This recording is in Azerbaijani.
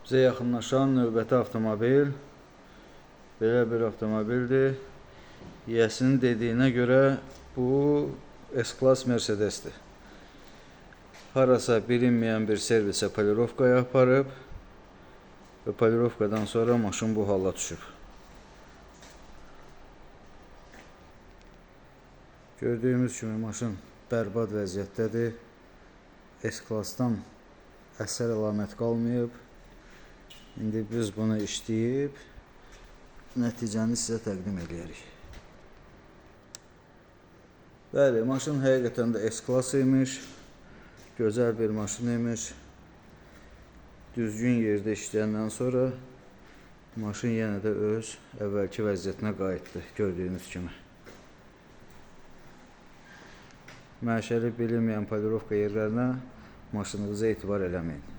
Bizə yaxınlaşan növbəti avtomobil belə bir avtomobildir. Yiyəsinin dediyinə görə bu S-Class Mercedesdir. Harasa bilinməyən bir servisə polirovkaya aparıb və polirovkadan sonra maşın bu hala düşüb. Gördüyümüz kimi maşın bərbad vəziyyətdədir. S-Classdan əsər əlamət qalmayıb. İndi biz bunu işləyib nəticəni sizə təqdim edərik. Bəli, maşın həqiqətən də S-Class imiş. Gözəl bir maşın imiş. Düzgün yerdə işləyəndən sonra maşın yenə də öz əvvəlki vəziyyətinə qayıtdı, gördüyünüz kimi. Məşəli bilinməyən polirovka yerlərinə maşınınıza etibar eləməyin.